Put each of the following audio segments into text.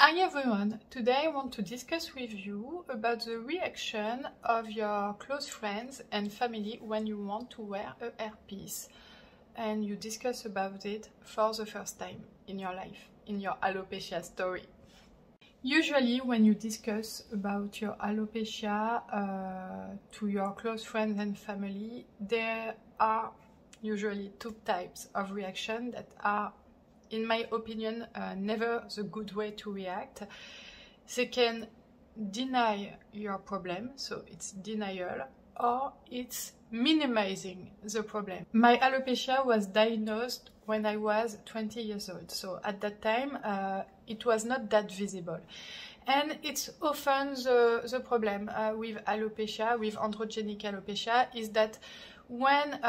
Hi everyone, today I want to discuss with you about the reaction of your close friends and family when you want to wear a hairpiece and you discuss about it for the first time in your life, in your alopecia story. Usually when you discuss about your alopecia to your close friends and family, there are usually two types of reaction that are, in my opinion, never the good way to react. They can deny your problem, so it's denial, or it's minimizing the problem. My alopecia was diagnosed when I was 20 years old, so at that time it was not that visible. And it's often the problem with alopecia, with androgenic alopecia, is that when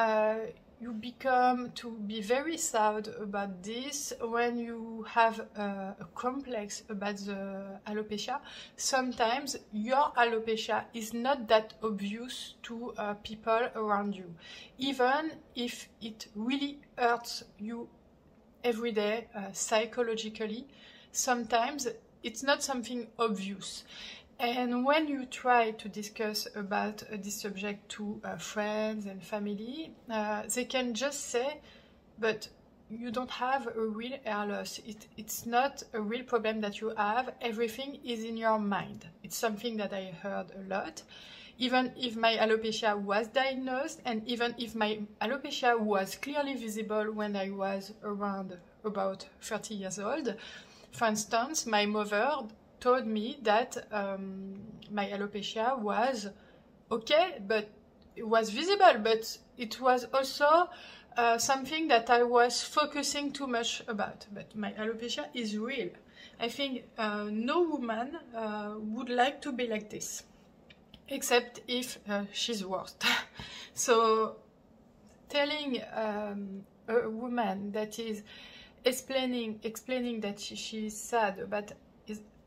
you become to be very sad about this, when you have a complex about the alopecia, sometimes your alopecia is not that obvious to people around you, even if it really hurts you every day psychologically. Sometimes it's not something obvious. And when you try to discuss about this subject to friends and family, they can just say, but you don't have a real hair loss. It's not a real problem that you have. Everything is in your mind. It's something that I heard a lot. Even if my alopecia was diagnosed and even if my alopecia was clearly visible when I was around about 30 years old. For instance, my mother told me that my alopecia was okay, but it was visible, but it was also something that I was focusing too much about. But my alopecia is real. I think no woman would like to be like this, except if she's worst. So telling a woman that is explaining that she's sad about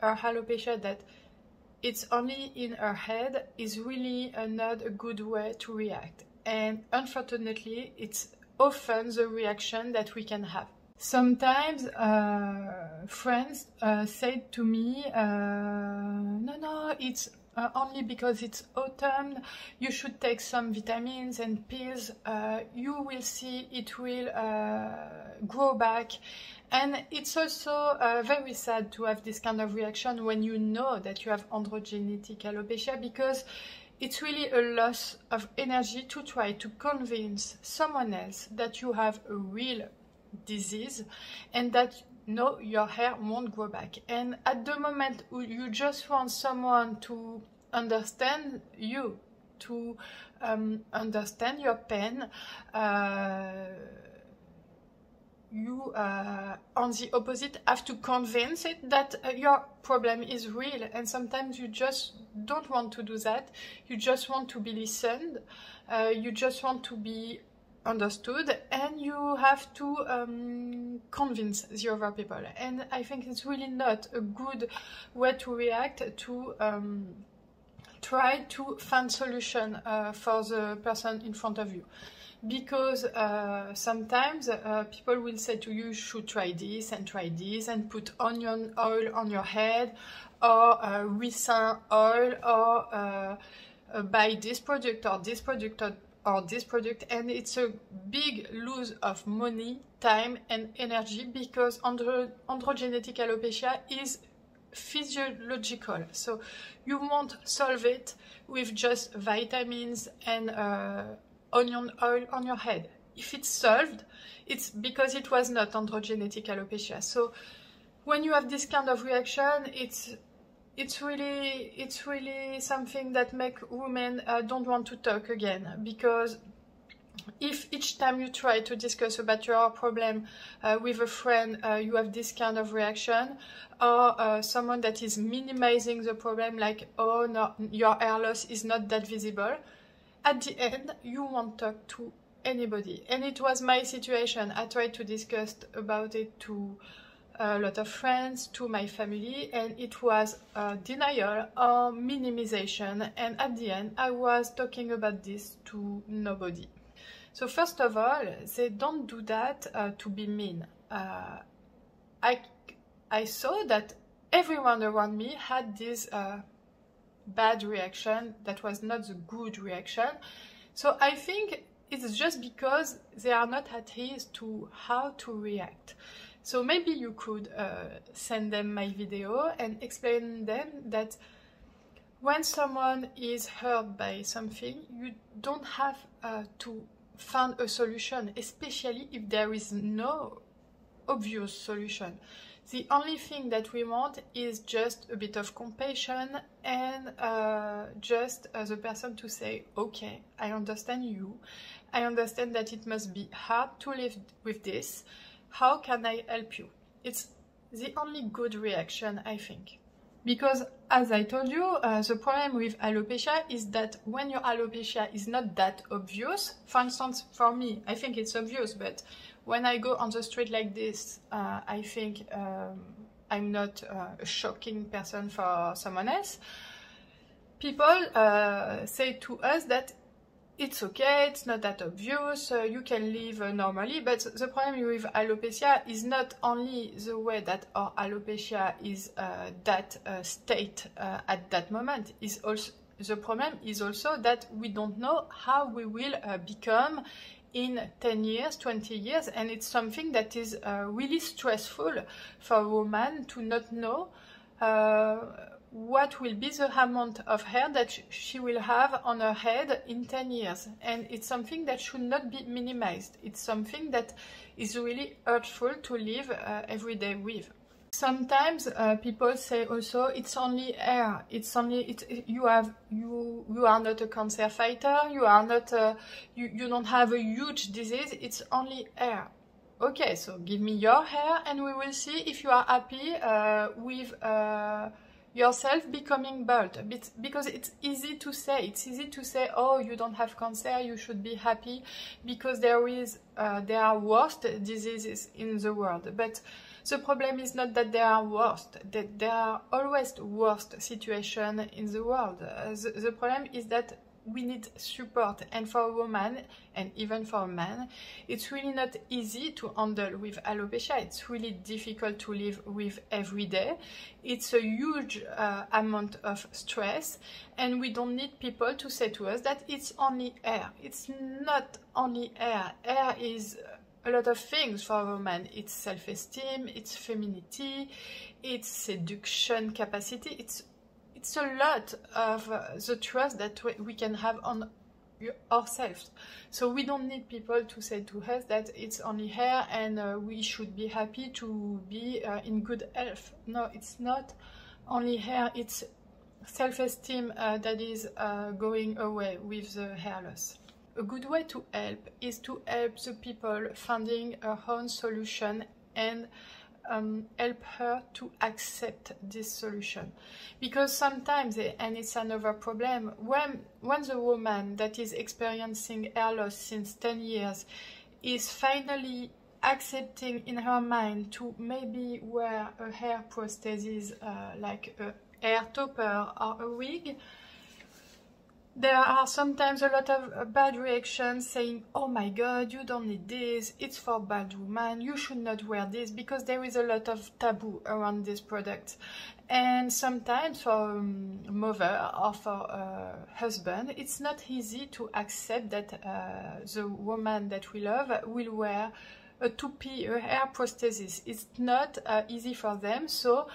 her alopecia, that it's only in her head, is really not a good way to react. And unfortunately, it's often the reaction that we can have. Sometimes friends say to me, no, it's only because it's autumn, you should take some vitamins and pills, you will see it will grow back. And it's also very sad to have this kind of reaction when you know that you have androgenic alopecia, because it's really a loss of energy to try to convince someone else that you have a real disease and that no, your hair won't grow back. And at the moment you just want someone to understand you, to understand your pain, you on the opposite have to convince it that your problem is real. And sometimes you just don't want to do that. You just want to be listened, you just want to be understood, and you have to convince the other people. And I think it's really not a good way to react, to try to find solution for the person in front of you. Because sometimes people will say to you, you should try this and put onion oil on your head, or ricin oil, or buy this product or this product or this product. And it's a big loss of money, time and energy, because androgenic alopecia is physiological. So you won't solve it with just vitamins and onion oil on your head. If it's solved, it's because it was not androgenic alopecia. So when you have this kind of reaction, it's really something that makes women don't want to talk again. Because if each time you try to discuss about your problem with a friend, you have this kind of reaction, or someone that is minimizing the problem, like, oh no, your hair loss is not that visible, at the end you won't talk to anybody. And it was my situation. I tried to discuss about it to a lot of friends, to my family, and it was denial or minimization. And at the end I was talking about this to nobody. So first of all, they don't do that to be mean. I saw that everyone around me had this bad reaction that was not the good reaction. So I think it's just because they are not at ease to how to react. So maybe you could send them my video and explain them that when someone is hurt by something, you don't have to find a solution, especially if there is no obvious solution. The only thing that we want is just a bit of compassion and just the person to say, okay, I understand you. I understand that it must be hard to live with this. How can I help you? It's the only good reaction, I think. Because, as I told you, the problem with alopecia is that when your alopecia is not that obvious, for instance, for me, I think it's obvious, but when I go on the street like this, I think I'm not a shocking person for someone else. People say to us that it's okay, it's not that obvious, you can live normally, but the problem with alopecia is not only the way that our alopecia is that state at that moment, is also, the problem is also that we don't know how we will become in 10 years, 20 years, and it's something that is really stressful for a woman to not know what will be the amount of hair that she will have on her head in 10 years. And it's something that should not be minimized. It's something that is really hurtful to live every day with. Sometimes people say also it's only hair. It's only you are not a cancer fighter. You are not you don't have a huge disease. It's only hair. Okay, so give me your hair and we will see if you are happy with yourself becoming bald. Because it's easy to say. It's easy to say, oh, you don't have cancer, you should be happy, because there are worse diseases in the world. But the problem is not that there are worst, that there are always worst situations in the world. The problem is that we need support, and for a woman and even for a man, it's really not easy to handle with alopecia. It's really difficult to live with every day. It's a huge amount of stress, and we don't need people to say to us that it's only hair. It's not only hair. Hair is a lot of things for a woman. It's self-esteem, it's femininity, it's seduction capacity, it's a lot of the trust that we can have on ourselves. So we don't need people to say to us that it's only hair and we should be happy to be in good health. No, it's not only hair, it's self-esteem that is going away with the hair loss. A good way to help is to help the people finding her own solution and help her to accept this solution. Because sometimes, and it's another problem, when the woman that is experiencing hair loss since 10 years is finally accepting in her mind to maybe wear a hair prosthesis like a hair topper or a wig, there are sometimes a lot of bad reactions saying, oh my god, you don't need this, it's for bald women, you should not wear this, because there is a lot of taboo around this product. And sometimes for a mother or for a husband, it's not easy to accept that the woman that we love will wear a toupee, a hair prosthesis. It's not easy for them, so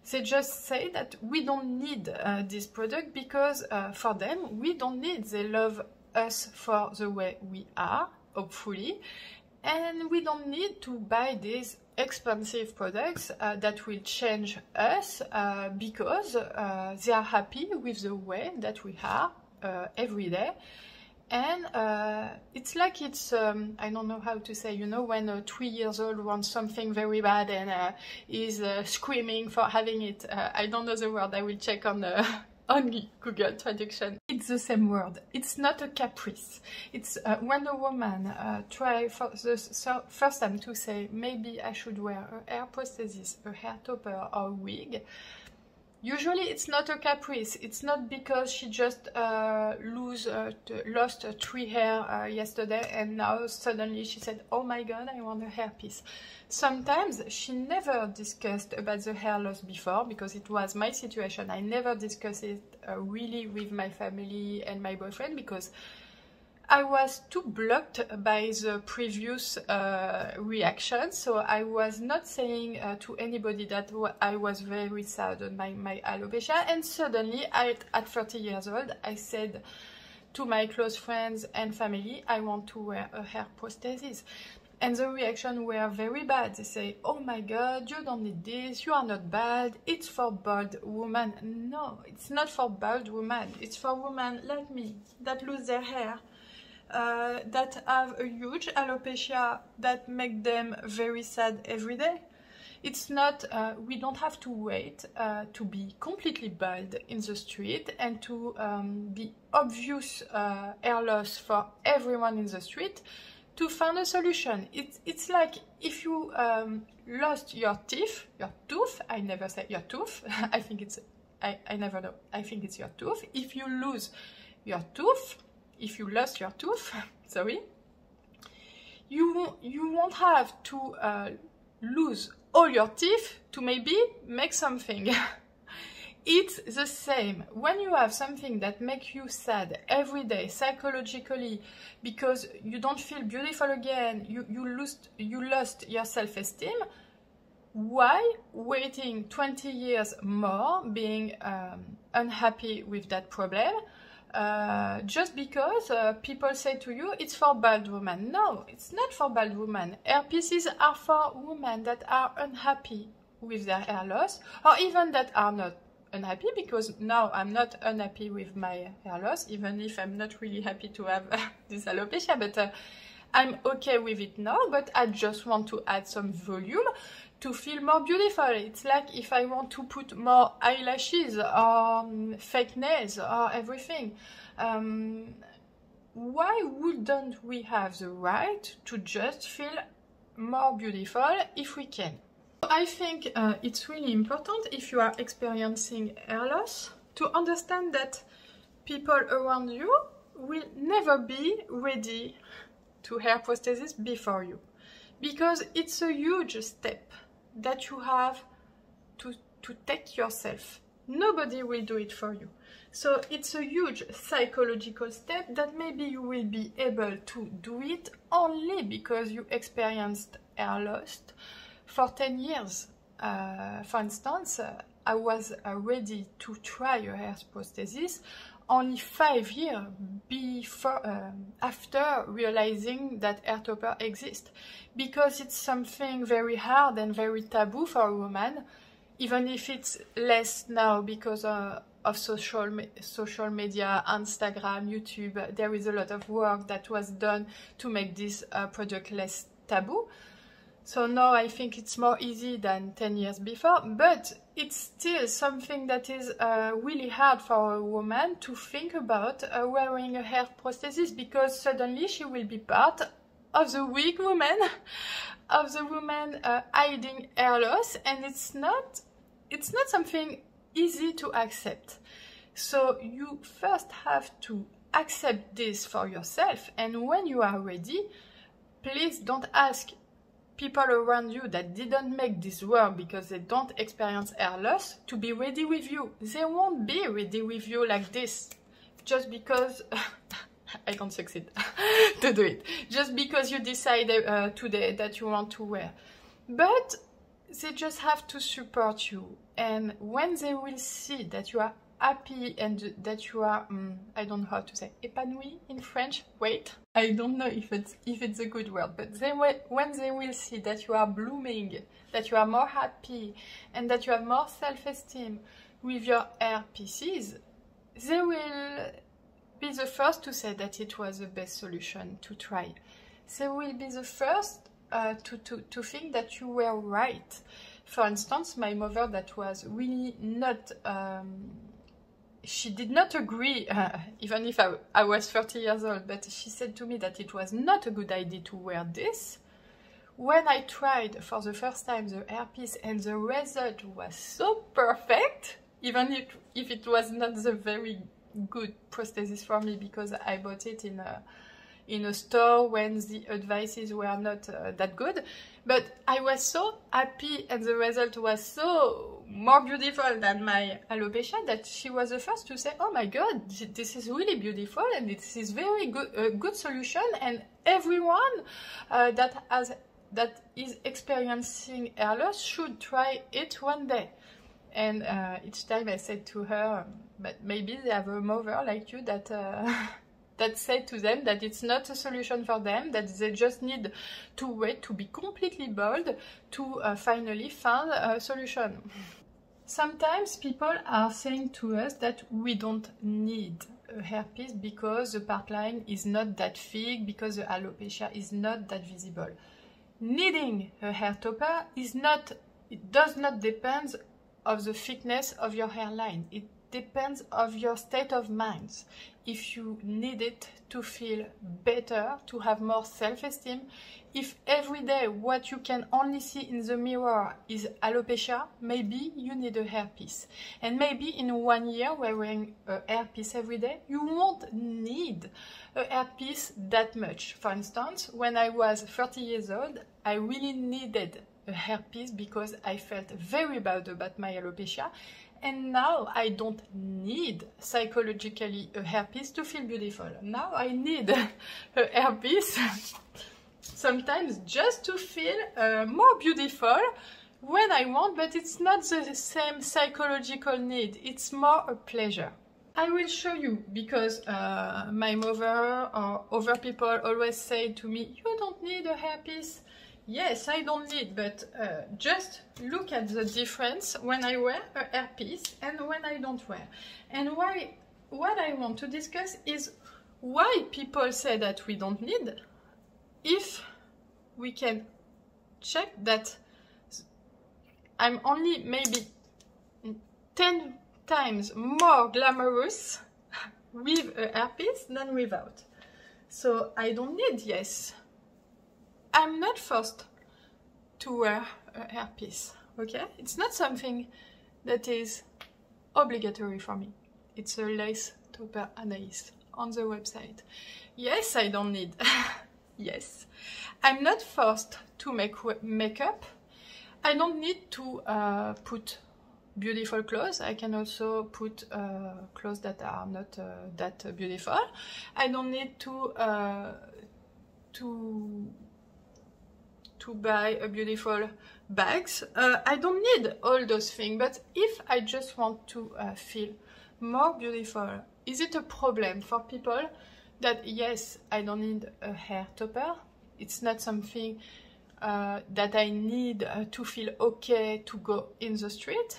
they just say that we don't need this product because for them, we don't need. They love us for the way we are, hopefully, and we don't need to buy these expensive products that will change us because they are happy with the way that we are every day. And it's like it's, I don't know how to say, you know, when a 3-year-old wants something very bad and is screaming for having it. I don't know the word, I will check on Google traduction. It's the same word. It's not a caprice. It's when a woman tries for the first time to say, maybe I should wear a hair prosthesis, a hair topper or a wig, Usually it's not a caprice. It's not because she just lost 3 hair yesterday and now suddenly she said, oh my god, I want a hairpiece. Sometimes she never discussed about the hair loss before, because it was my situation. I never discussed it really with my family and my boyfriend, because I was too blocked by the previous reaction, so I was not saying to anybody that I was very sad on my alopecia. And suddenly, at 30 years old, I said to my close friends and family, I want to wear a hair prosthesis. And the reaction were very bad. They say, oh my god, you don't need this, you are not bald, it's for bald women. No, it's not for bald women, it's for women like me that lose their hair. That have a huge alopecia that make them very sad every day. It's not, we don't have to wait to be completely bald in the street and to be obvious hair loss for everyone in the street to find a solution. It's like if you lost your tooth, I never say your tooth, I think it's, I never know, I think it's your tooth. If you lose your tooth, if you lost your tooth, sorry, you won't have to lose all your teeth to maybe make something. It's the same. When you have something that makes you sad every day, psychologically, because you don't feel beautiful again, you lost your self-esteem, why waiting 20 years more being unhappy with that problem? Just because people say to you it's for bald women. No, it's not for bald women. Hair pieces are for women that are unhappy with their hair loss, or even that are not unhappy, because now I'm not unhappy with my hair loss, even if I'm not really happy to have this alopecia, but I'm okay with it now, but I just want to add some volume to feel more beautiful. It's like if I want to put more eyelashes or fake nails or everything. Why wouldn't we have the right to just feel more beautiful if we can? I think it's really important, if you are experiencing hair loss, to understand that people around you will never be ready to hair prosthesis before you, because it's a huge step that you have to take yourself. Nobody will do it for you. So it's a huge psychological step that maybe you will be able to do it only because you experienced hair loss for 10 years. For instance, I was ready to try a hair prosthesis only 5 years before, after realizing that hair topper exists, because it's something very hard and very taboo for a woman, even if it's less now because of social media, Instagram, YouTube. There is a lot of work that was done to make this product less taboo. So now I think it's more easy than 10 years before, but it's still something that is really hard for a woman to think about wearing a hair prosthesis, because suddenly she will be part of the weak woman, of the woman hiding hair loss, and it's not something easy to accept. So you first have to accept this for yourself, and when you are ready, please don't ask people around you that didn't make this work because they don't experience hair loss to be ready with you. They won't be ready with you like this just because I can't succeed to do it, just because you decided today that you want to wear. But they just have to support you, and when they will see that you are happy and that you are, I don't know how to say, épanoui in French, wait, I don't know if it's a good word, but when they will see that you are blooming, that you are more happy, and that you have more self-esteem with your hair pieces, they will be the first to say that it was the best solution to try. They will be the first to think that you were right. For instance, my mother, that was really not, she did not agree, even if I was 30 years old, but she said to me that it was not a good idea to wear this. When I tried for the first time the hairpiece and the result was so perfect, even even if it was not the very good prosthesis for me, because I bought it in a store when the advices were not that good. But I was so happy and the result was so more beautiful than my alopecia that she was the first to say, oh my god, this is really beautiful and this is very good, good solution, and everyone that is experiencing hair loss should try it one day. And each time I said to her, but maybe they have a mother like you that that said to them that it's not a solution for them, that they just need to wait to be completely bald to finally find a solution. Sometimes people are saying to us that we don't need a hairpiece because the part line is not that thick, because the alopecia is not that visible. Needing a hair topper it does not depend on the thickness of your hairline. It depends on your state of mind. If you need it to feel better, to have more self-esteem, if every day what you can only see in the mirror is alopecia, maybe you need a hairpiece. And maybe in 1 year wearing a hairpiece every day, you won't need a hairpiece that much. For instance, when I was 30 years old, I really needed a hairpiece because I felt very bad about my alopecia. And now I don't need psychologically a hairpiece to feel beautiful. Now I need a hairpiece sometimes just to feel more beautiful when I want, but it's not the same psychological need. It's more a pleasure. I will show you, because my mother or other people always say to me, you don't need a hairpiece. Yes, I don't need, but just look at the difference when I wear a hairpiece and when I don't wear. And what I want to discuss is why people say that we don't need, if we can check that I'm only maybe 10 times more glamorous with a hairpiece than without. So I don't need, yes. I'm not forced to wear a hairpiece, okay? It's not something that is obligatory for me. It's a lace topper analysis on the website. Yes, I don't need. Yes. I'm not forced to make makeup. I don't need to put beautiful clothes. I can also put clothes that are not that beautiful. I don't need to buy a beautiful bags. I don't need all those things, but if I just want to feel more beautiful, is it a problem for people that yes, I don't need a hair topper? It's not something that I need to feel okay to go in the street,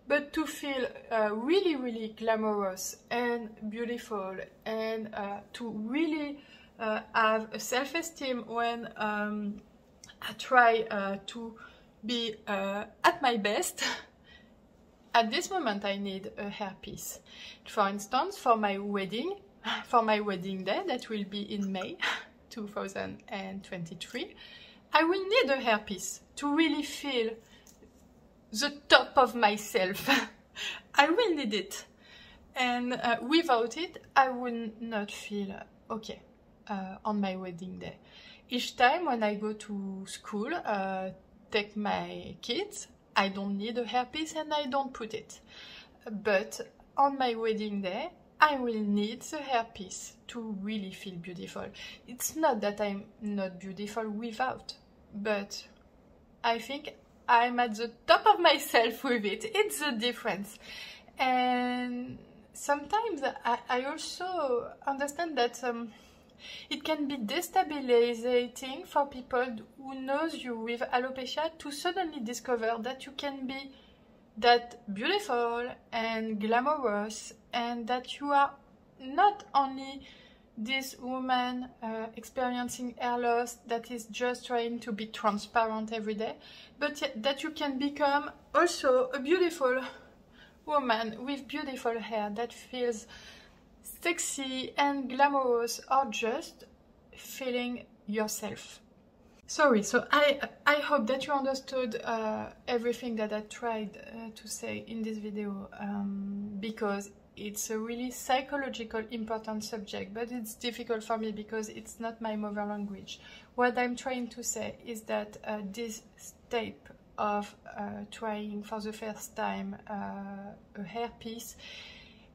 but to feel really, really glamorous and beautiful, and to really have a self-esteem when I try to be at my best. At this moment I need a hairpiece. For instance, for my wedding day, that will be in May 2023, I will need a hairpiece to really feel the top of myself. I will need it, and without it I will not feel okay on my wedding day. Each time when I go to school, take my kids, I don't need a hairpiece and I don't put it. But on my wedding day, I will need the hairpiece to really feel beautiful. It's not that I'm not beautiful without, but I think I'm at the top of myself with it. It's the difference. And sometimes I also understand that it can be destabilizing for people who knows you with alopecia to suddenly discover that you can be that beautiful and glamorous, and that you are not only this woman experiencing hair loss that is just trying to be transparent every day, but that you can become also a beautiful woman with beautiful hair that feels sexy and glamorous, or just feeling yourself. Sorry, so I hope that you understood everything that I tried to say in this video, because it's a really psychological important subject, but it's difficult for me because it's not my mother language. What I'm trying to say is that this step of trying for the first time a hairpiece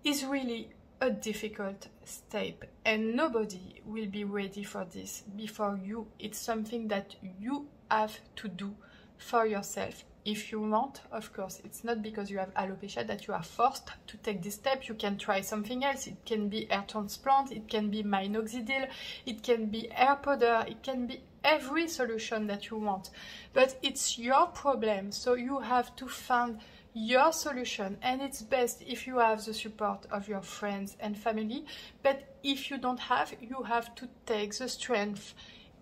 is really a difficult step, and nobody will be ready for this before you. It's something that you have to do for yourself if you want. Of course, it's not because you have alopecia that you are forced to take this step. You can try something else. It can be hair transplant, it can be minoxidil, it can be hair powder, it can be every solution that you want, but it's your problem, so you have to find your solution, and it's best if you have the support of your friends and family. But if you don't have, you have to take the strength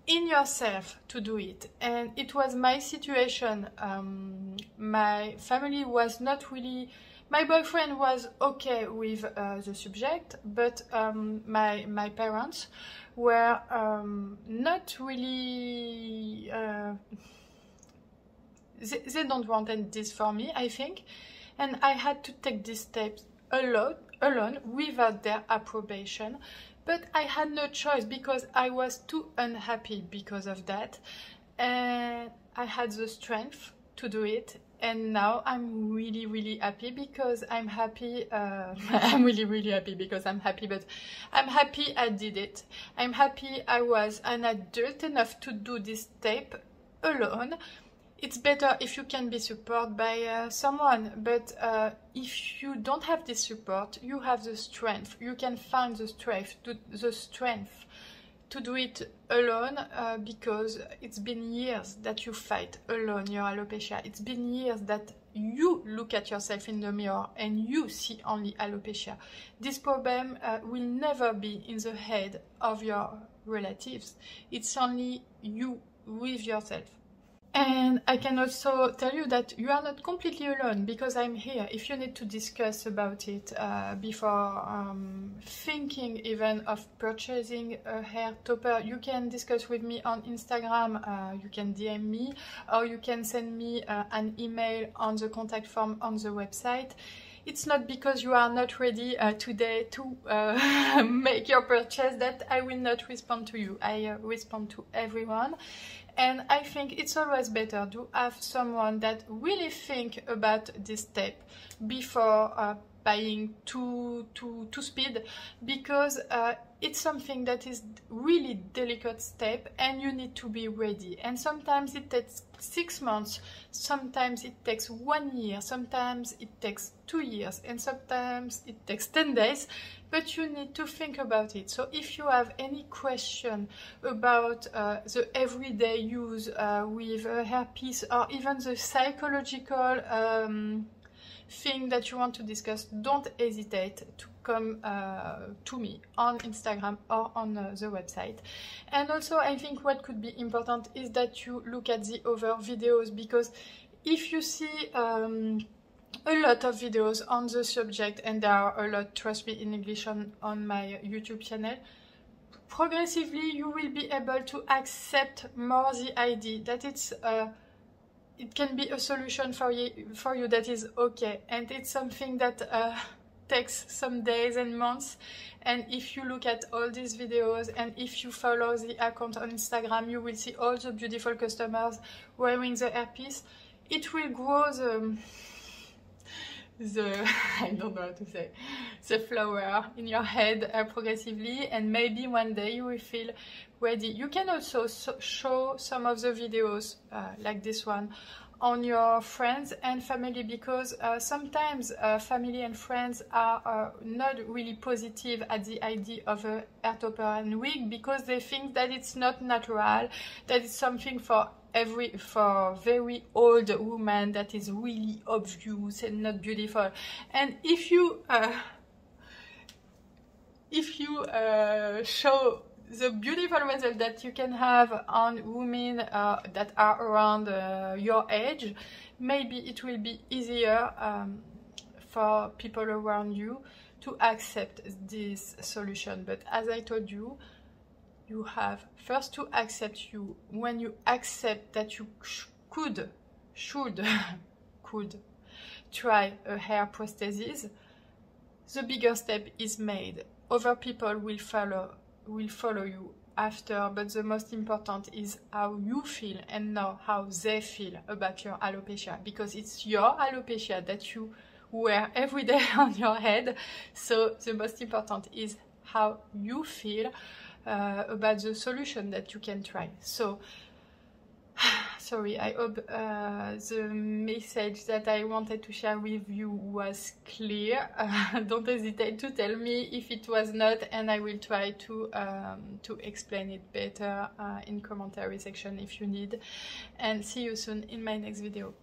in yourself to do it. And it was my situation. My family was not really, my boyfriend was okay with the subject, but my parents were not really they don't want this for me, I think, and I had to take these steps alone without their approbation. But I had no choice because I was too unhappy because of that, and I had the strength to do it. And now I'm really happy because I'm happy. I'm really happy because I'm happy, but I'm happy I did it. I'm happy I was an adult enough to do this step alone. It's better if you can be supported by someone, but if you don't have this support, you have the strength. You can find the strength to do it alone, because it's been years that you fight alone your alopecia. It's been years that you look at yourself in the mirror and you see only alopecia. This problem will never be in the head of your relatives. It's only you with yourself. And I can also tell you that you are not completely alone, because I'm here if you need to discuss about it before thinking even of purchasing a hair topper. You can discuss with me on Instagram, you can DM me, or you can send me an email on the contact form on the website. It's not because you are not ready today to make your purchase that I will not respond to you. I respond to everyone. And I think it's always better to have someone that really think about this step before buying to speed, because it's something that is really delicate step and you need to be ready. And sometimes it takes 6 months, sometimes it takes 1 year, sometimes it takes 2 years, and sometimes it takes 10 days, but you need to think about it. So if you have any question about the everyday use with a hairpiece, or even the psychological thing that you want to discuss, don't hesitate to come to me on Instagram or on the website. And also, I think what could be important is that you look at the other videos, because if you see a lot of videos on the subject, and there are a lot, trust me, in English on my YouTube channel, progressively you will be able to accept more the idea that it can be a solution for you that is okay, and it's something that takes some days and months. And if you look at all these videos, and if you follow the account on Instagram, you will see all the beautiful customers wearing the hairpiece. It will grow the I don't know how to say, the flower in your head progressively, and maybe one day you will feel ready. You can also show some of the videos like this one on your friends and family, because sometimes family and friends are not really positive at the idea of a hair topper and wig, because they think that it's not natural, that it's something for very old woman, that is really obvious and not beautiful. And if you show the beautiful result that you can have on women that are around your age, maybe it will be easier for people around you to accept this solution. But as I told you, you have first to accept you. When you accept that you could try a hair prosthesis, the bigger step is made. Other people will follow you after, but the most important is how you feel and not how they feel about your alopecia, because it's your alopecia that you wear every day on your head. So the most important is how you feel about the solution that you can try. So sorry, I hope the message that I wanted to share with you was clear. Don't hesitate to tell me if it was not, and I will try to explain it better in commentary section if you need. And see you soon in my next video.